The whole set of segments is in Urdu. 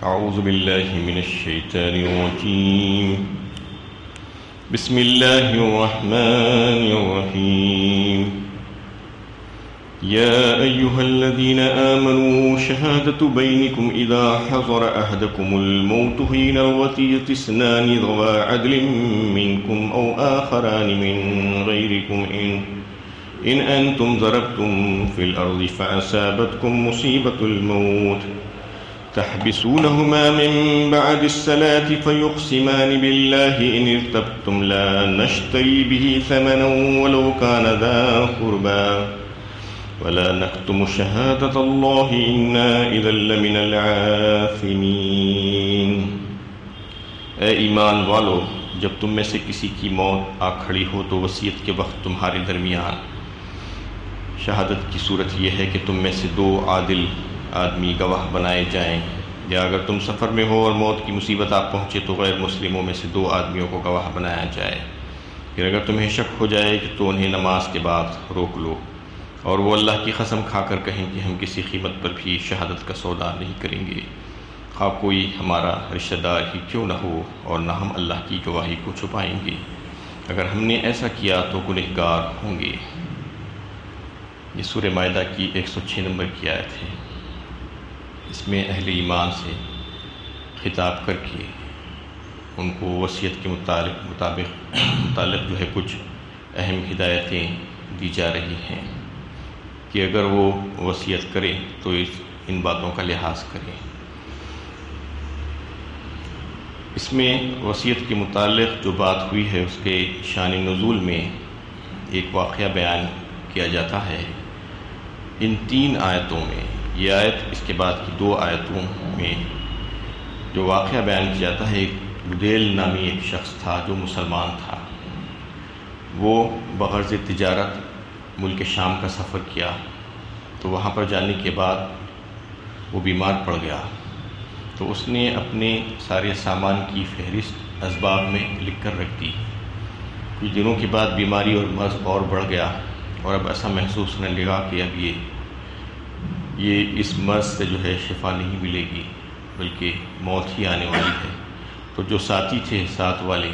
أعوذ بالله من الشيطان الرجيم. بسم الله الرحمن الرحيم. يا أيها الذين آمنوا شهادة بينكم إذا حضر أحدكم الموت حين الوصية اثنان ذوى عدل منكم أو آخران من غيركم إن أنتم ضربتم في الأرض فأصابتكم مصيبة الموت تحبسونهما من بعد الصلاة فيقسمان بالله إن ارتبتم لا نشتري به ثمنا ولو كان ذا قربى ولا نكتم شهادة الله إنا إذا لمن العاثمين. اے ایمان والو، جب تم میں سے کسی کی موت آ کھڑی ہو تو وصیت کے وقت تمہارے درمیان شہادت کی صورت یہ ہے کہ تم میں سے دو عادل آدمی گواہ بنائے جائیں، یا اگر تم سفر میں ہو اور موت کی مصیبت آپ پہنچے تو غیر مسلموں میں سے دو آدمیوں کو گواہ بنایا جائے. پھر اگر تمہیں شک ہو جائے کہ تو انہیں نماز کے بعد روک لو، اور وہ اللہ کی قسم کھا کر کہیں کہ ہم کسی قیمت پر بھی شہادت کا سودا نہیں کریں گے، خواہ کوئی ہمارا رشتہ دار ہی کیوں نہ ہو، اور نہ ہم اللہ کی گواہی کو چھپائیں گے. اگر ہم نے ایسا کیا تو گنہگار ہوں گے. یہ سورہ مائدہ کی 106 نمبر کی آیت ہے. اس میں اہل ایمان سے خطاب کر کے ان کو وصیت کے متعلق جو ہے کچھ اہم ہدایتیں دی جا رہی ہیں کہ اگر وہ وصیت کرے تو ان باتوں کا لحاظ کرے. اس میں وصیت کے متعلق جو بات ہوئی ہے اس کے شان نزول میں ایک واقعہ بیان کیا جاتا ہے. ان 3 آیتوں میں، یہ آیت اس کے بعد کی 2 آیتوں میں جو واقعہ بیان کیا جاتا ہے، ایک بدیل نامی ایک شخص تھا جو مسلمان تھا. وہ بغرض تجارت ملک شام کا سفر کیا تو وہاں پر جانے کے بعد وہ بیمار پڑ گیا. تو اس نے اپنے سارے سامان کی فہرست اسباب میں لکھ کر رکھ دی. کچھ دنوں کے بعد بیماری اور مرض اور بڑھ گیا، اور اب ایسا محسوس ہونے لگا کہ اب یہ اس مرض سے جو ہے شفا نہیں ملے گی بلکہ موت ہی آنے والی ہے. تو جو ساتھی تھے ساتھ والے،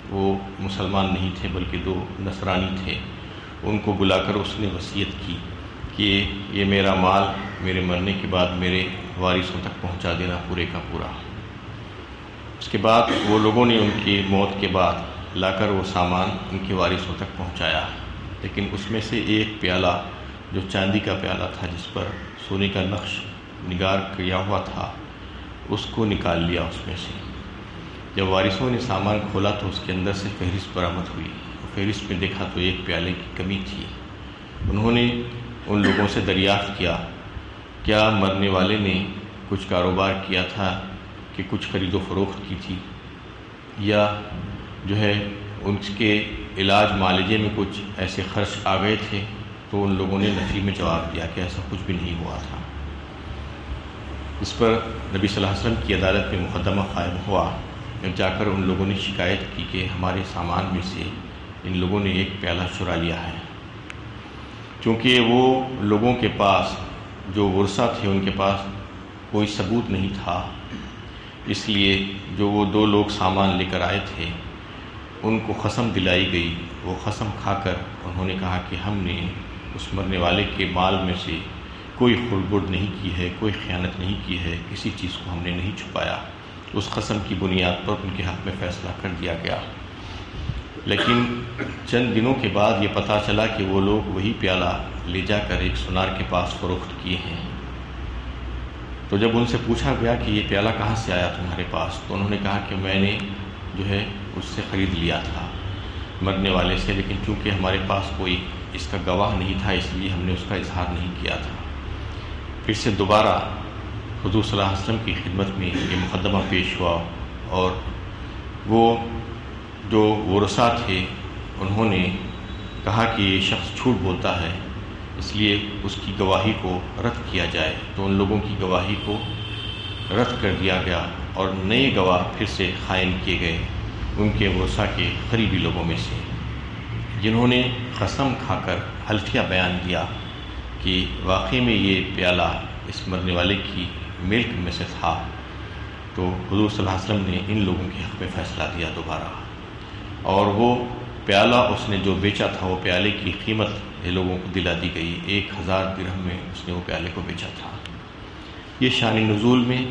وہ مسلمان نہیں تھے بلکہ 2 نصرانی تھے. ان کو بلا کر اس نے وصیت کی کہ یہ میرا مال میرے مرنے کے بعد میرے وارثوں تک پہنچا دینا پورے کا پورا. اس کے بعد وہ لوگوں نے ان کی موت کے بعد لا کر وہ سامان ان کے وارثوں تک پہنچایا، لیکن اس میں سے ایک پیالہ جو چاندی کا پیالہ تھا جس پر سونے کا نقش نگار کیا ہوا تھا، اس کو نکال لیا اس میں سے. جب وارثوں نے سامان کھولا تو اس کے اندر سے فہرست برآمد ہوئی. فہرست میں دیکھا تو ایک پیالے کی کمی تھی. انہوں نے ان لوگوں سے دریافت کیا کیا مرنے والے نے کچھ کاروبار کیا تھا کہ کچھ خرید و فروخت کی تھی، یا جو ہے ان کے علاج معالجے میں کچھ ایسے خرچ آ گئے تھے. تو ان لوگوں نے نفی میں جواب دیا کہ ایسا کچھ بھی نہیں ہوا تھا. اس پر نبی صلی اللہ علیہ وسلم کی عدالت میں مقدمہ قائم ہوا. جا کر ان لوگوں نے شکایت کی کہ ہمارے سامان میں سے ان لوگوں نے ایک پیالہ چرا لیا ہے. چونکہ وہ لوگوں کے پاس جو ورثہ تھے ان کے پاس کوئی ثبوت نہیں تھا، اس لیے جو وہ 2 لوگ سامان لے کر آئے تھے ان کو قسم دلائی گئی. وہ قسم کھا کر انہوں نے کہا کہ ہم نے اس مرنے والے کے مال میں سے کوئی خلبرد نہیں کی ہے، کوئی خیانت نہیں کی ہے، کسی چیز کو ہم نے نہیں چھپایا. اس قسم کی بنیاد پر ان کے حق میں فیصلہ کر دیا گیا. لیکن چند دنوں کے بعد یہ پتہ چلا کہ وہ لوگ وہی پیالہ لے جا کر ایک سونار کے پاس فروخت کیے ہیں. تو جب ان سے پوچھا گیا کہ یہ پیالہ کہاں سے آیا تمہارے پاس، تو انہوں نے کہا کہ میں نے جو ہے اس سے خرید لیا تھا مرنے والے سے، لیکن چونکہ ہمارے پاس کوئی اس کا گواہ نہیں تھا اس لیے ہم نے اس کا اظہار نہیں کیا تھا. پھر سے دوبارہ حضور صلی اللہ علیہ وسلم کی خدمت میں یہ مقدمہ پیش ہوا، اور وہ جو ورثاء تھے انہوں نے کہا کہ یہ شخص جھوٹ بولتا ہے، اس لیے اس کی گواہی کو رد کیا جائے. تو ان لوگوں کی گواہی کو رد کر دیا گیا اور نئے گواہ پھر سے قائم کیے گئے ان کے ورثاء کے قریبی لوگوں میں سے، جنہوں نے قسم کھا کر حلفیہ بیان دیا کہ واقعی میں یہ پیالہ اس مرنے والے کی ملک میں سے تھا. تو حضور صلی اللہ علیہ وسلم نے ان لوگوں کے حق میں فیصلہ دیا دوبارہ، اور وہ پیالہ اس نے جو بیچا تھا، وہ پیالے کی قیمت لوگوں کو دلا دی گئی، 1000 درہم میں اس نے وہ پیالے کو بیچا تھا۔ یہ شان نزول میں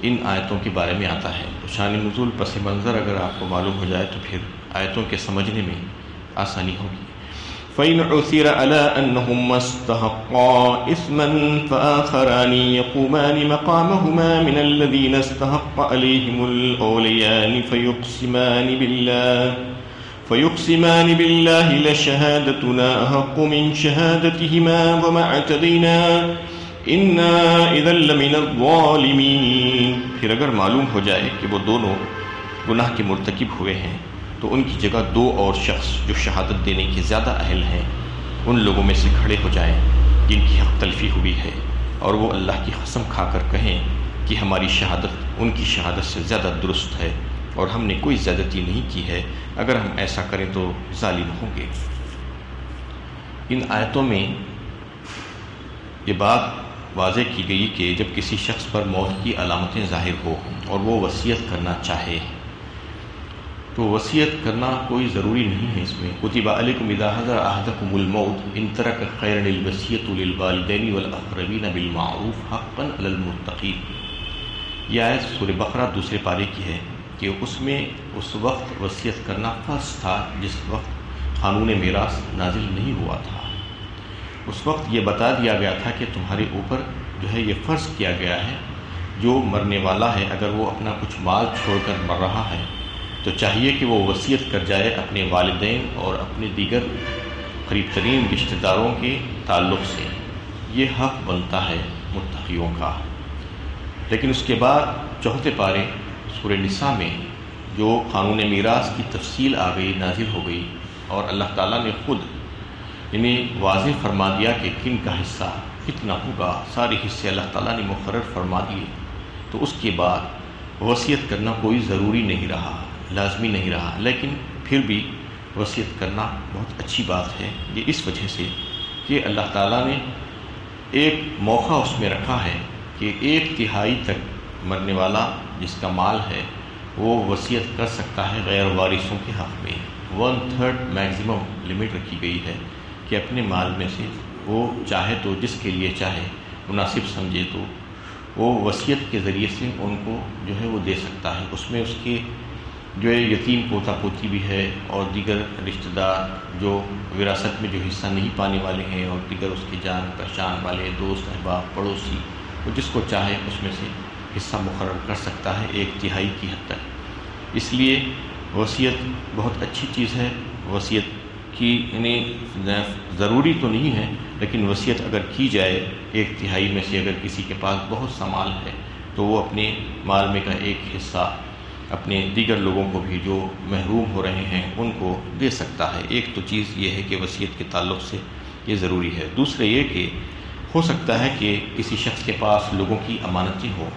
ان آیتوں کے بارے میں آتا ہے۔ تو شان نزول پس منظر اگر آپ کو معلوم ہو جائے تو پھر آیتوں کے سمجھنے میں آسانی ہوگی۔ فَإِنْ عُثِرَ عَلَىٰ أَنَّهُمَّا اسْتَحَقَّا إِثْمًا فَآخَرَانِ يَقُومَانِ مَقَامَهُمَا مِنَ الَّذِينَ اسْتَحَقَّ عَلَيْهِمُ الْأَوْلِيَانِ فيقسمان بالله لشهادتنا أحق من شهادتهما وما اعتدينا إنا إذا لمن الظالمين۔ پھر اگر معلوم ہو جائے کہ وہ دونوں گناہ کے مرتکب ہوئے ہیں تو ان کی جگہ 2 اور شخص جو شہادت دینے کے زیادہ اہل ہیں ان لوگوں میں سے کھڑے ہو جائیں جن کی حق تلفی ہوئی ہے، اور وہ اللہ کی قسم کھا کر کہیں کہ ہماری شہادت ان کی شہادت سے زیادہ درست ہے اور ہم نے کوئی زیادتی نہیں کی ہے، اگر ہم ایسا کریں تو ظالم ہوں گے۔ ان آیتوں میں یہ بات واضح کی گئی کہ جب کسی شخص پر موت کی علامتیں ظاہر ہو اور وہ وصیت کرنا چاہے تو وصیت کرنا کوئی ضروری نہیں ہے۔ اس میں کتب علیکم اذا حضر احدکم الموت ان ترک خیرا الوصیۃ للوالدین والاقربین بالمعروف حقا علی المتقین۔ یہ آیت سورہ بقرہ 2 پارے کی ہے کہ اس میں اس وقت وصیت کرنا فرض تھا جس وقت قانون میراث نازل نہیں ہوا تھا۔ اس وقت یہ بتا دیا گیا تھا کہ تمہارے اوپر جو ہے یہ فرض کیا گیا ہے، جو مرنے والا ہے اگر وہ اپنا کچھ مال چھوڑ کر مر رہا ہے تو چاہیے کہ وہ وصیت کر جائے اپنے والدین اور اپنے دیگر قریب ترین رشتہ داروں کے تعلق سے۔ یہ حق بنتا ہے متقیوں کا۔ لیکن اس کے بعد 4 پارے سورہ نساء میں جو قانون میراث کی تفصیل آ گئی، نازل ہو گئی، اور اللہ تعالیٰ نے خود انہیں واضح فرما دیا کہ کن کا حصہ کتنا ہوگا، سارے حصے اللہ تعالیٰ نے مقرر فرما دیے، تو اس کے بعد وصیت کرنا کوئی ضروری نہیں رہا، لازمی نہیں رہا۔ لیکن پھر بھی وصیت کرنا بہت اچھی بات ہے، یہ اس وجہ سے کہ اللہ تعالیٰ نے ایک موقع اس میں رکھا ہے کہ 1/3 تک مرنے والا جس کا مال ہے وہ وصیت کر سکتا ہے غیر وارثوں کے حق میں۔ 1/3 میکزیمم لمٹ رکھی گئی ہے کہ اپنے مال میں سے وہ چاہے تو جس کے لیے چاہے مناسب سمجھے تو وہ وصیت کے ذریعے سے ان کو جو ہے وہ دے سکتا ہے۔ اس میں اس کے جو ہے یتیم پوتا پوتی بھی ہے اور دیگر رشتہ دار جو وراثت میں جو حصہ نہیں پانے والے ہیں، اور دیگر اس کی جان پہچان والے دوست احباب پڑوسی، وہ جس کو چاہے اس میں سے حصہ مقرر کر سکتا ہے 1/3 کی حد تک۔ اس لیے وصیت بہت اچھی چیز ہے۔ وصیت کی ضروری تو نہیں ہے، لیکن وصیت اگر کی جائے 1/3 میں سے، اگر کسی کے پاس بہت سا مال ہے تو وہ اپنے مال میں کا ایک حصہ اپنے دیگر لوگوں کو بھی جو محروم ہو رہے ہیں ان کو دے سکتا ہے۔ ایک تو چیز یہ ہے کہ وصیت کے تعلق سے یہ ضروری ہے۔ دوسرے یہ کہ ہو سکتا ہے کہ کسی شخص کے پاس لوگوں کی امانتیں ہوں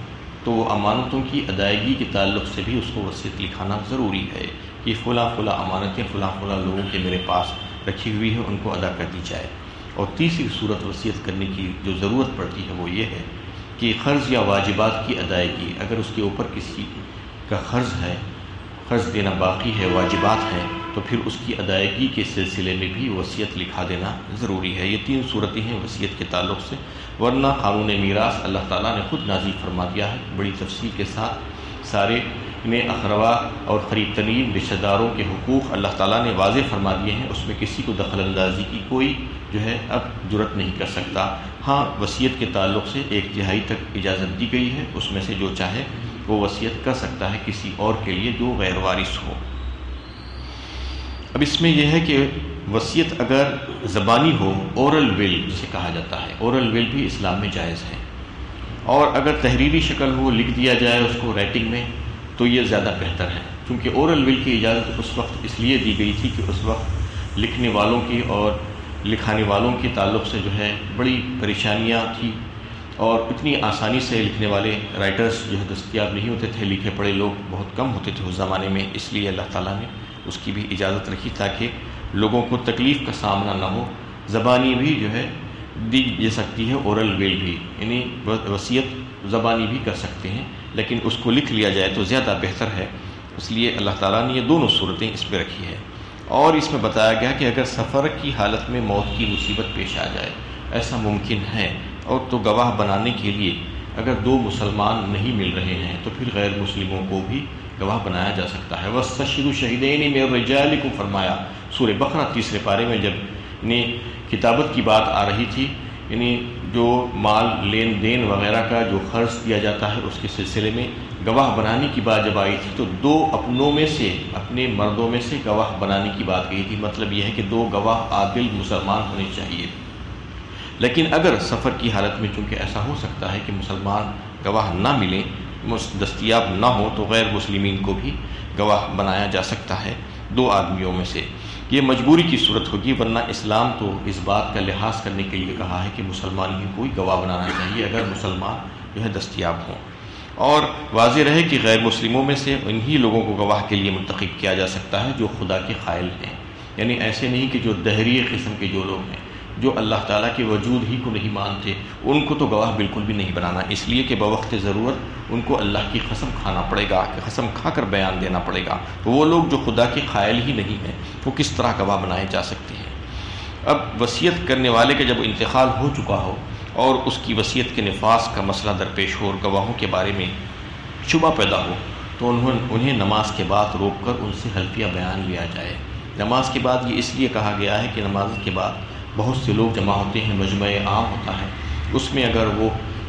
تو وہ امانتوں کی ادائیگی کے تعلق سے بھی اس کو وصیت لکھانا ضروری ہے کہ فلاں امانتیں فلاں لوگوں کے میرے پاس رکھی ہوئی ہیں، ان کو ادا کر دی جائے۔ اور تیسری صورت وصیت کرنے کی جو ضرورت پڑتی ہے وہ یہ ہے کہ قرض یا واجبات کی ادائیگی، اگر اس کے اوپر کسی کا قرض ہے، قرض دینا باقی ہے، واجبات ہیں، تو پھر اس کی ادائیگی کے سلسلے میں بھی وصیت لکھا دینا ضروری ہے۔ یہ 3 صورتیں ہیں وصیت کے تعلق سے، ورنہ قانون میراث اللہ تعالیٰ نے خود نازل فرما دیا ہے بڑی تفصیل کے ساتھ۔ سارے اقربا اور قریب ترین رشتہ داروں کے حقوق اللہ تعالیٰ نے واضح فرما دیے ہیں، اس میں کسی کو دخل اندازی کی کوئی جو ہے اب جرت نہیں کر سکتا۔ ہاں، وصیت کے تعلق سے 1/3 تک اجازت دی گئی ہے، اس میں سے جو چاہے وہ وصیت کر سکتا ہے کسی اور کے لیے جو غیر وارث ہو۔ اب اس میں یہ ہے کہ وصیت اگر زبانی ہو، اورل ول جسے کہا جاتا ہے، اورل ول بھی اسلام میں جائز ہے، اور اگر تحریری شکل ہو، لکھ دیا جائے اس کو رائٹنگ میں، تو یہ زیادہ بہتر ہے، کیونکہ اورل ول کی اجازت اس وقت اس لیے دی گئی تھی کہ اس وقت لکھنے والوں کی اور لکھانے والوں کے تعلق سے جو ہے بڑی پریشانیاں تھیں، اور اتنی آسانی سے لکھنے والے رائٹرز جو ہے دستیاب نہیں ہوتے تھے، لکھے پڑھے لوگ بہت کم ہوتے تھے اس زمانے میں، اس لیے اللہ تعالیٰ نے اس کی بھی اجازت رکھی تاکہ لوگوں کو تکلیف کا سامنا نہ ہو۔ زبانی بھی جو ہے دی جا سکتی ہے، اورل ول بھی، یعنی وصیت زبانی بھی کر سکتے ہیں، لیکن اس کو لکھ لیا جائے تو زیادہ بہتر ہے، اس لیے اللہ تعالیٰ نے یہ دونوں صورتیں اس میں رکھی ہے۔ اور اس میں بتایا گیا کہ اگر سفر کی حالت میں موت کی مصیبت پیش آ جائے، ایسا ممکن ہے، اور تو گواہ بنانے کے لیے اگر دو مسلمان نہیں مل رہے ہیں تو پھر غیر مسلموں کو بھی گواہ بنایا جا سکتا ہے۔ وَاسْتَشْهِدُوا شَهِدَيْنِ مِن رِجَالِكُمْ فرمایا سورہ بقرہ تیسرے پارے میں جب انہیں کتابت کی بات آ رہی تھی، یعنی جو مال لین دین وغیرہ کا جو خرچ دیا جاتا ہے اس کے سلسلے میں گواہ بنانے کی بات جب آئی تھی تو دو اپنوں میں سے، اپنے مردوں میں سے گواہ بنانے کی بات کہی تھی۔ مطلب یہ ہے کہ دو گواہ عادل مسلمان ہونے چاہیے۔ لیکن اگر سفر کی حالت میں چونکہ ایسا ہو سکتا ہے کہ مسلمان گواہ نہ ملیں، دستیاب نہ ہو، تو غیر مسلمین کو بھی گواہ بنایا جا سکتا ہے دو آدمیوں میں سے۔ یہ مجبوری کی صورت ہوگی، ورنہ اسلام تو اس بات کا لحاظ کرنے کے لیے کہا ہے کہ مسلمان ہی کوئی گواہ بنانا چاہیے اگر مسلمان جو ہے دستیاب ہوں۔ اور واضح رہے کہ غیر مسلموں میں سے انہی لوگوں کو گواہ کے لیے منتخب کیا جا سکتا ہے جو خدا کے قائل ہیں، یعنی ایسے نہیں کہ جو دہریہ قسم کے جو لوگ ہیں، جو اللہ تعالیٰ کے وجود ہی کو نہیں مانتے، ان کو تو گواہ بالکل بھی نہیں بنانا، اس لیے کہ بوقت ضرورت ان کو اللہ کی قسم کھانا پڑے گا، کہ قسم کھا کر بیان دینا پڑے گا۔ تو وہ لوگ جو خدا کے قائل ہی نہیں ہیں وہ کس طرح گواہ بنائے جا سکتے ہیں؟ اب وصیت کرنے والے کا جب انتقال ہو چکا ہو اور اس کی وصیت کے نفاذ کا مسئلہ درپیش ہو اور گواہوں کے بارے میں شبہ پیدا ہو تو انہیں نماز کے بعد روک کر ان سے حلفیہ بیان لیا جائے۔ نماز کے بعد یہ اس لیے کہا گیا ہے کہ نماز کے بعد بہت سے لوگ جمع ہوتے ہیں، مجمع عام ہوتا ہے، اس میں اگر وہ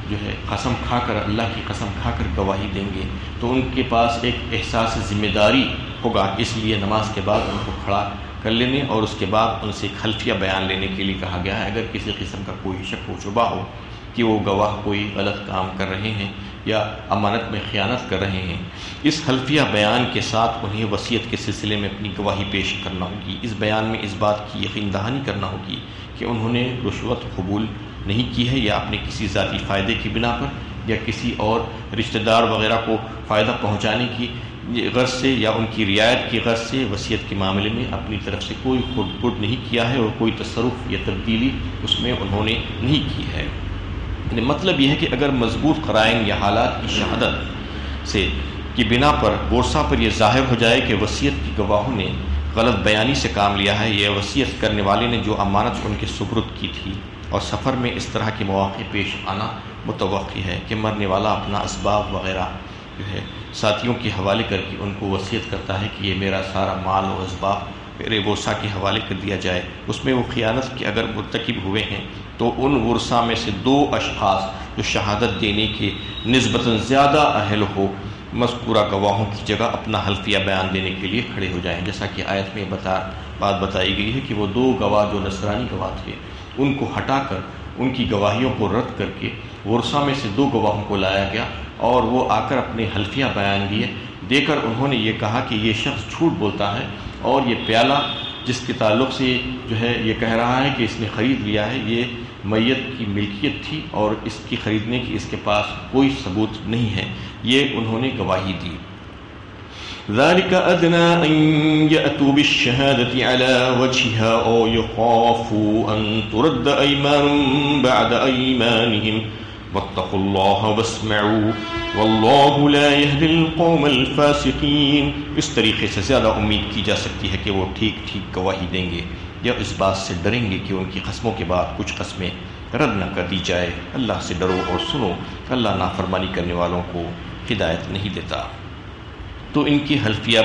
جو ہے قسم کھا کر، اللہ کی قسم کھا کر گواہی دیں گے تو ان کے پاس ایک احساس ذمہ داری ہوگا، اس لیے نماز کے بعد ان کو کھڑا کر لینے اور اس کے بعد ان سے ایک حلفیہ بیان لینے کے لیے کہا گیا ہے۔ اگر کسی قسم کا کوئی شک و شبہ ہو کہ وہ گواہ کوئی غلط کام کر رہے ہیں یا امانت میں خیانت کر رہے ہیں، اس حلفیہ بیان کے ساتھ انہیں وصیت کے سلسلے میں اپنی گواہی پیش کرنا ہوگی۔ اس بیان میں اس بات کی یقین دہانی کرنا ہوگی کہ انہوں نے رشوت قبول نہیں کی ہے یا اپنے کسی ذاتی فائدے کی بنا پر یا کسی اور رشتہ دار وغیرہ کو فائدہ پہنچانے کی غرض سے یا ان کی رعایت کی غرض سے وصیت کے معاملے میں اپنی طرف سے کوئی خود بد نہیں کیا ہے اور کوئی تصرف یا تبدیلی اس میں انہوں نے نہیں کی ہے۔ مطلب یہ ہے کہ اگر مضبوط قرائن یا حالات کی شہادت سے کی بنا پر ورثہ پر یہ ظاہر ہو جائے کہ وصیت کی گواہوں نے غلط بیانی سے کام لیا ہے یا وصیت کرنے والے نے جو امانت ان کے سپرد کی تھی، اور سفر میں اس طرح کے مواقع پیش آنا متوقع ہے کہ مرنے والا اپنا اسباب وغیرہ جو ہے ساتھیوں کے حوالے کر کے ان کو وصیت کرتا ہے کہ یہ میرا سارا مال و اسباب میرے ورثہ کے حوالے کر دیا جائے، اس میں وہ خیانت کے اگر مرتکب ہوئے ہیں تو ان ورثہ میں سے دو اشخاص جو شہادت دینے کے نسبتاً زیادہ اہل ہو مذکورہ گواہوں کی جگہ اپنا حلفیہ بیان دینے کے لیے کھڑے ہو جائیں، جیسا کہ آیت میں بات بتائی گئی ہے کہ وہ دو گواہ جو نصرانی گواہ تھے ان کو ہٹا کر ان کی گواہیوں کو رد کر کے ورثہ میں سے دو گواہوں کو لایا گیا اور وہ آ کر اپنے حلفیہ بیان دے کر انہوں نے یہ کہا کہ یہ شخص جھوٹ بولتا ہے اور یہ پیالہ جس کے تعلق سے جو ہے یہ کہہ رہا ہے کہ اس نے خرید لیا ہے، یہ میت کی ملکیت تھی اور اس کی خریدنے کی اس کے پاس کوئی ثبوت نہیں ہے، یہ انہوں نے گواہی دی۔ ذَلِكَ أَدْنَىٰ أَن يَأْتُوا بِالشَّهَادَةِ عَلَىٰ وَجْهِهَا أَوْ يَخَافُوا أَن تُرَدَّ أَيْمَانٌ بَعْدَ أَيْمَانِهِمْ وَاتَّقُوا اللَّهَ وَاسْمَعُوا وَاللَّهُ لَا يَهْدِي الْقَوْمَ الْفَاسِقِينَ۔ اس طریقے سے زیادہ امید کی جا سکتی ہے کہ وہ ٹھیک گواہی دیں گے یا اس بات سے ڈریں گے کہ ان کی قسموں کے بعد کچھ قسمیں رد نہ کر دی جائے۔ اللہ سے ڈرو اور سنو، اللہ نافرمانی کرنے والوں کو ہدایت نہیں دیتا۔ تو ان کی حلفیہ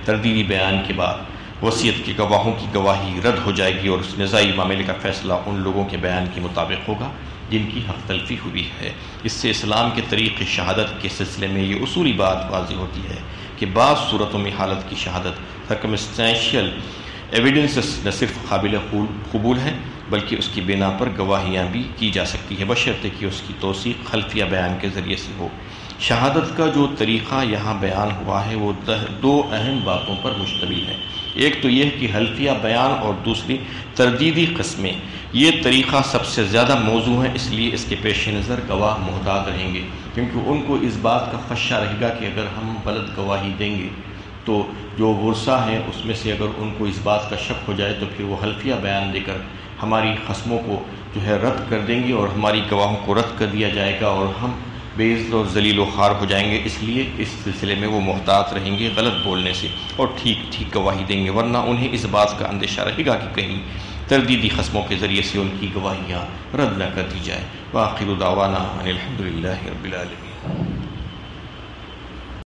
تردیدی بیان کے بعد وصیت کے گواہوں کی گواہی رد ہو جائے گی اور اس نزاعی معاملے کا فیصلہ ان لوگوں کے بیان کے مطابق ہوگا جن کی حق تلفی ہوئی ہے۔ اس سے اسلام کے طریق شہادت کے سلسلے میں یہ اصولی بات واضح ہوتی ہے کہ بعض صورتوں میں حالت کی شہادت سرکمسٹینشیل ایویڈنسز نہ صرف قابل قبول ہے بلکہ اس کی بنا پر گواہیاں بھی کی جا سکتی ہے، بشرطے کہ اس کی توثیق حلفیہ بیان کے ذریعے سے ہو۔ شہادت کا جو طریقہ یہاں بیان ہوا ہے وہ دو اہم باتوں پر مشتمل ہے، ایک تو یہ کہ حلفیہ بیان اور دوسری تردیدی قسمیں۔ یہ طریقہ سب سے زیادہ موزوں ہے، اس لیے اس کے پیش نظر گواہ محتاط رہیں گے، کیونکہ ان کو اس بات کا خدشہ رہے گا کہ اگر ہم غلط گواہی دیں گے تو جو ورثہ ہیں اس میں سے اگر ان کو اس بات کا شک ہو جائے تو پھر وہ حلفیہ بیان دے کر ہماری قسموں کو جو ہے رد کر دیں گے اور ہماری گواہوں کو رد کر دیا جائے گا اور ہم بے عزت اور ذلیل و خوار ہو جائیں گے، اس لیے اس سلسلے میں وہ محتاط رہیں گے غلط بولنے سے اور ٹھیک ٹھیک گواہی دیں گے، ورنہ انہیں اس بات کا اندیشہ رہے گا کہ کہیں تردیدی قسموں کے ذریعے سے ان کی گواہیاں رد نہ کر دی جائے۔ وآخر دعوانا ان الحمد للہ رب العالمین۔